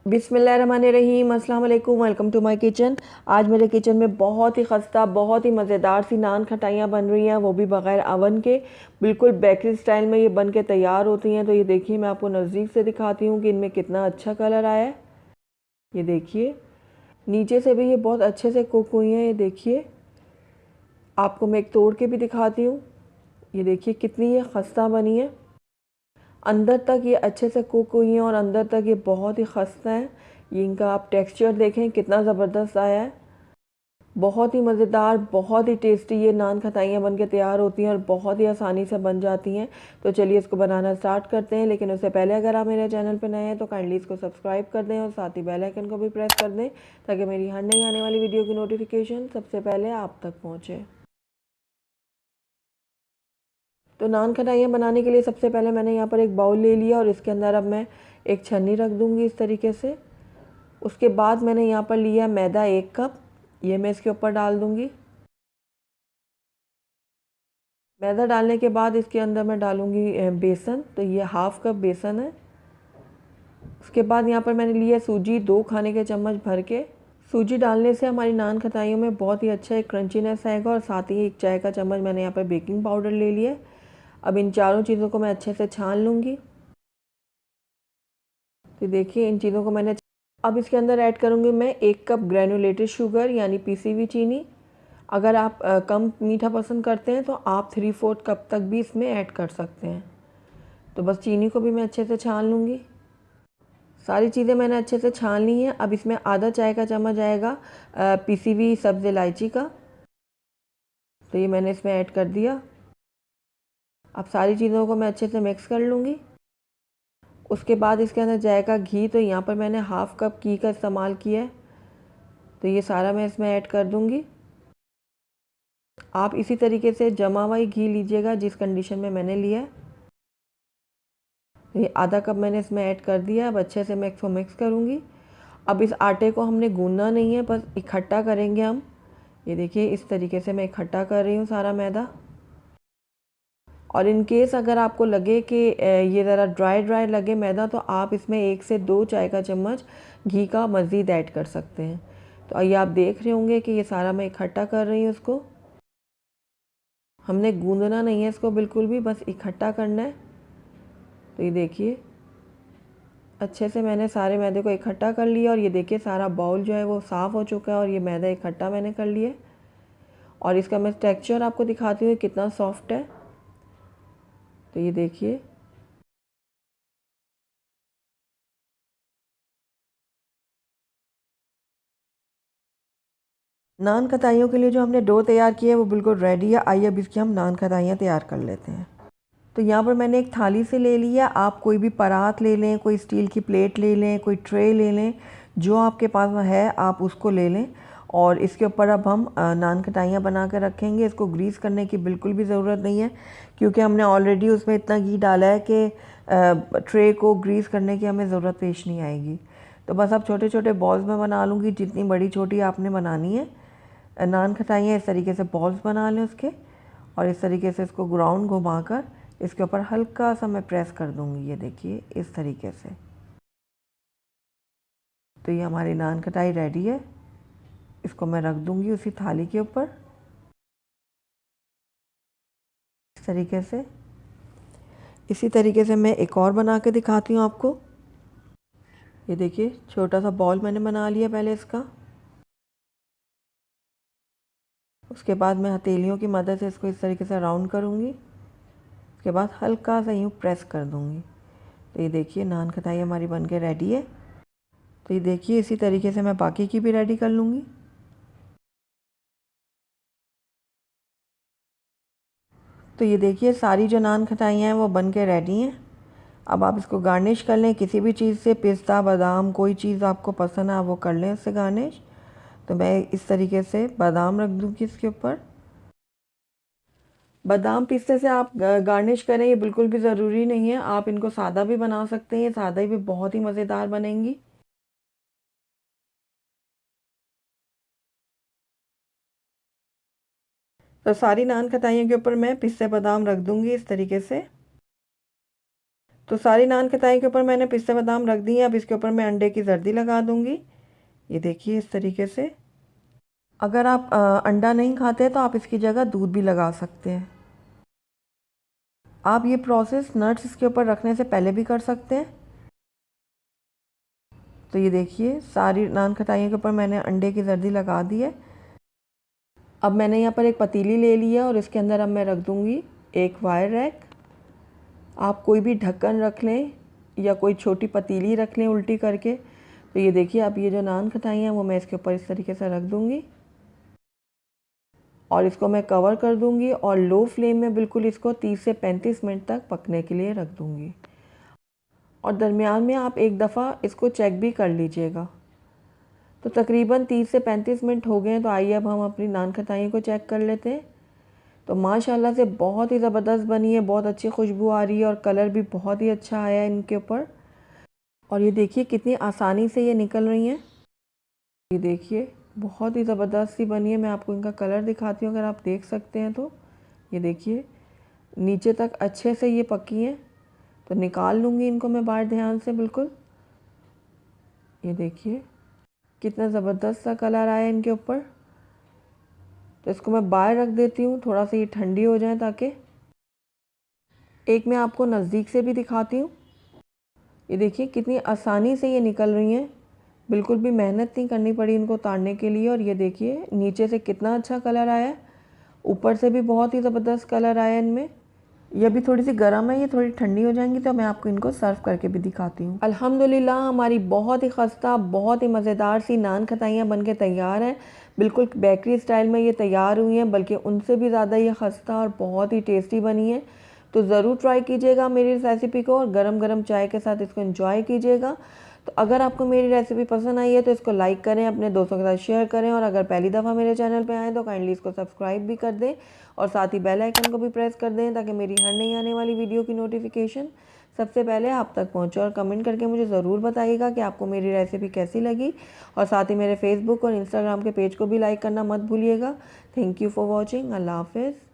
बिस्मिल्लाहिर्रहमानिर्रहीम, अस्सलाम वालेकुम, वेलकम टू माय किचन। आज मेरे किचन में बहुत ही खस्ता, बहुत ही मज़ेदार सी नान खटाइयाँ बन रही हैं, वो भी बग़ैर अवन के। बिल्कुल बेकरी स्टाइल में ये बन के तैयार होती हैं। तो ये देखिए, मैं आपको नज़दीक से दिखाती हूँ कि इनमें कितना अच्छा कलर आया है। ये देखिए, नीचे से भी ये बहुत अच्छे से कुक हुई हैं। ये देखिए, आपको मैं एक तोड़ के भी दिखाती हूँ। ये देखिए कितनी ये खस्ता बनी है। अंदर तक ये अच्छे से कुक हुई हैं और अंदर तक ये बहुत ही खस्ता है। ये इनका आप टेक्सचर देखें कितना ज़बरदस्त आया है। बहुत ही मज़ेदार, बहुत ही टेस्टी ये नान खटाइयाँ बन के तैयार होती हैं और बहुत ही आसानी से बन जाती हैं। तो चलिए इसको बनाना स्टार्ट करते हैं। लेकिन उससे पहले अगर आप मेरे चैनल पर नए हैं तो काइंडली इसको सब्सक्राइब कर दें और साथ ही बेल आइकन को भी प्रेस कर दें, ताकि मेरी हर नई आने वाली वीडियो की नोटिफिकेशन सबसे पहले आप तक पहुँचे। तो नान खटाइयाँ बनाने के लिए सबसे पहले मैंने यहाँ पर एक बाउल ले लिया और इसके अंदर अब मैं एक छन्नी रख दूँगी इस तरीके से। उसके बाद मैंने यहाँ पर लिया मैदा 1 कप, ये मैं इसके ऊपर डाल दूँगी। मैदा डालने के बाद इसके अंदर मैं डालूँगी बेसन। तो ये हाफ़ कप बेसन है। उसके बाद यहाँ पर मैंने लिया सूजी 2 खाने के चम्मच भर के। सूजी डालने से हमारी नान खटाइयों में बहुत ही अच्छा एक क्रंचीनेस आएगा। और साथ ही 1 चाय का चम्मच मैंने यहाँ पर बेकिंग पाउडर ले लिया है। अब इन चारों चीज़ों को मैं अच्छे से छान लूँगी। तो देखिए, इन चीज़ों को मैंने अब इसके अंदर ऐड करूँगी मैं 1 कप ग्रैनुलेटेड शुगर, यानी पीसी हुई चीनी। अगर आप कम मीठा पसंद करते हैं तो आप 3/4 कप तक भी इसमें ऐड कर सकते हैं। तो बस चीनी को भी मैं अच्छे से छान लूँगी। सारी चीज़ें मैंने अच्छे से छान ली हैं। अब इसमें आधा चाय का चम्मच आएगा पीसी हुई सब्ज़ इलायची का। तो ये मैंने इसमें ऐड कर दिया। अब सारी चीज़ों को मैं अच्छे से मिक्स कर लूँगी। उसके बाद इसके अंदर जाएगा घी। तो यहाँ पर मैंने हाफ़ कप घी का इस्तेमाल किया है। तो ये सारा मैं इसमें ऐड कर दूँगी। आप इसी तरीके से जमा हुआ ही घी लीजिएगा जिस कंडीशन में मैंने लिया है। ये आधा कप मैंने इसमें ऐड कर दिया। अब अच्छे से मैं इसको मिक्स करूँगी। अब इस आटे को हमने गूंदना नहीं है, बस इकट्ठा करेंगे हम। ये देखिए, इस तरीके से मैं इकट्ठा कर रही हूँ सारा मैदा। और इन केस अगर आपको लगे कि ये ज़रा ड्राई ड्राई लगे मैदा, तो आप इसमें 1 से 2 चाय का चम्मच घी का मज़ीद ऐड कर सकते हैं। तो ये आप देख रहे होंगे कि ये सारा मैं इकट्ठा कर रही हूँ इसको। हमने गूंदना नहीं है इसको बिल्कुल भी, बस इकट्ठा करना है। तो ये देखिए, अच्छे से मैंने सारे मैदे को इकट्ठा कर लिया। और ये देखिए, सारा बाउल जो है वो साफ़ हो चुका है और ये मैदा इकट्ठा मैंने कर लिया। और इसका मैं टेक्सचर आपको दिखाती हूँ कितना सॉफ्ट है। तो ये देखिए, नान खटाइयों के लिए जो हमने डो तैयार किया है वो बिल्कुल रेडी है। आइए अब इसकी हम नान खटाइयाँ तैयार कर लेते हैं। तो यहाँ पर मैंने एक थाली से ले लिया। आप कोई भी परात ले लें, कोई स्टील की प्लेट ले लें, कोई ट्रे ले लें, जो आपके पास है आप उसको ले लें। और इसके ऊपर अब हम नान खटाइयाँ बना कर रखेंगे। इसको ग्रीस करने की बिल्कुल भी ज़रूरत नहीं है, क्योंकि हमने ऑलरेडी उसमें इतना घी डाला है कि ट्रे को ग्रीस करने की हमें ज़रूरत पेश नहीं आएगी। तो बस अब छोटे छोटे बॉल्स में बना लूँगी, जितनी बड़ी छोटी आपने बनानी है। नान खटाइयाँ इस तरीके से बॉल्स बना लें उसके। और इस तरीके से इसको ग्राउंड घुमाकर इसके ऊपर हल्का सा मैं प्रेस कर दूंगी। ये देखिए, इस तरीके से। तो ये हमारी नान खटाई रेडी है। इसको मैं रख दूंगी उसी थाली के ऊपर इस तरीके से। इसी तरीके से मैं एक और बना के दिखाती हूँ आपको। ये देखिए, छोटा सा बॉल मैंने बना लिया पहले इसका। उसके बाद मैं हथेलियों की मदद से इसको इस तरीके से राउंड करूँगी। उसके बाद हल्का सा यूँ प्रेस कर दूँगी। तो ये देखिए, नान खटाई हमारी बन के रेडी है। तो ये देखिए, इसी तरीके से मैं बाकी की भी रेडी कर लूँगी। तो ये देखिए, सारी जो नान खटाइयाँ हैं वो बन के रेडी हैं। अब आप इसको गार्निश कर लें किसी भी चीज़ से, पिस्ता, बादाम, कोई चीज़ आपको पसंद है आप वो कर लें इससे गार्निश। तो मैं इस तरीके से बादाम रख दूँगी इसके ऊपर। बादाम पिस्ते से आप गार्निश करें, ये बिल्कुल भी ज़रूरी नहीं है। आप इनको सादा भी बना सकते हैं, सादा भी बहुत ही मज़ेदार बनेंगी। तो सारी नान खटाइयों के ऊपर मैं पिस्ते बादाम रख दूँगी इस तरीके से। तो सारी नान खटाई के ऊपर मैंने पिस्ता बादाम रख दिए। अब इसके ऊपर मैं अंडे की जर्दी लगा दूँगी। ये देखिए इस तरीके से। अगर आप अंडा नहीं खाते तो आप इसकी जगह दूध भी लगा सकते हैं। आप ये प्रोसेस नट्स इसके ऊपर रखने से पहले भी कर सकते हैं। तो ये देखिए सारी नान खटाइयों के ऊपर मैंने अंडे की जर्दी लगा दी है। अब मैंने यहाँ पर एक पतीली ले लिया और इसके अंदर अब मैं रख दूँगी एक वायर रैक। आप कोई भी ढक्कन रख लें या कोई छोटी पतीली रख लें उल्टी करके। तो ये देखिए अब ये जो नान खटाई हैं वो मैं इसके ऊपर इस तरीके से रख दूँगी और इसको मैं कवर कर दूँगी और लो फ्लेम में बिल्कुल इसको 30 से 35 मिनट तक पकने के लिए रख दूँगी। और दरमियान में आप एक दफ़ा इसको चेक भी कर लीजिएगा। तो तकरीबन 30 से 35 मिनट हो गए हैं। तो आइए अब हम अपनी नान खटाई को चेक कर लेते हैं। तो माशाल्लाह से बहुत ही ज़बरदस्त बनी है, बहुत अच्छी खुशबू आ रही है और कलर भी बहुत ही अच्छा आया है इनके ऊपर। और ये देखिए कितनी आसानी से ये निकल रही हैं। ये देखिए बहुत ही ज़बरदस्त सी बनी है। मैं आपको इनका कलर दिखाती हूँ, अगर आप देख सकते हैं तो। ये देखिए नीचे तक अच्छे से ये पकी हैं। तो निकाल लूँगी इनको मैं बाहर ध्यान से बिल्कुल। ये देखिए कितना ज़बरदस्त सा कलर आया इनके ऊपर। तो इसको मैं बाहर रख देती हूँ, थोड़ा सा ये ठंडी हो जाए ताकि। एक मैं आपको नज़दीक से भी दिखाती हूँ। ये देखिए कितनी आसानी से ये निकल रही हैं, बिल्कुल भी मेहनत नहीं करनी पड़ी इनको उतारने के लिए। और ये देखिए नीचे से कितना अच्छा कलर आया है, ऊपर से भी बहुत ही ज़बरदस्त कलर आया इनमें। ये अभी थोड़ी सी गर्म है, ये थोड़ी ठंडी हो जाएंगी तो मैं आपको इनको सर्व करके भी दिखाती हूँ। अल्हम्दुलिल्लाह हमारी बहुत ही खस्ता बहुत ही मज़ेदार सी नान खटाइयाँ बन के तैयार हैं। बिल्कुल बेकरी स्टाइल में ये तैयार हुई हैं, बल्कि उनसे भी ज़्यादा ये खस्ता और बहुत ही टेस्टी बनी है। तो ज़रूर ट्राई कीजिएगा मेरी इस रेसिपी को और गरम गरम चाय के साथ इसको एंजॉय कीजिएगा। तो अगर आपको मेरी रेसिपी पसंद आई है तो इसको लाइक करें, अपने दोस्तों के साथ शेयर करें और अगर पहली दफ़ा मेरे चैनल पे आएँ तो काइंडली इसको सब्सक्राइब भी कर दें और साथ ही बेल आइकन को भी प्रेस कर दें ताकि मेरी हर नई आने वाली वीडियो की नोटिफिकेशन सबसे पहले आप तक पहुंचे। और कमेंट करके मुझे ज़रूर बताइएगा कि आपको मेरी रेसिपी कैसी लगी और साथ ही मेरे फेसबुक और इंस्टाग्राम के पेज को भी लाइक करना मत भूलिएगा। Thank you for watching. अल्लाह हाफिज़।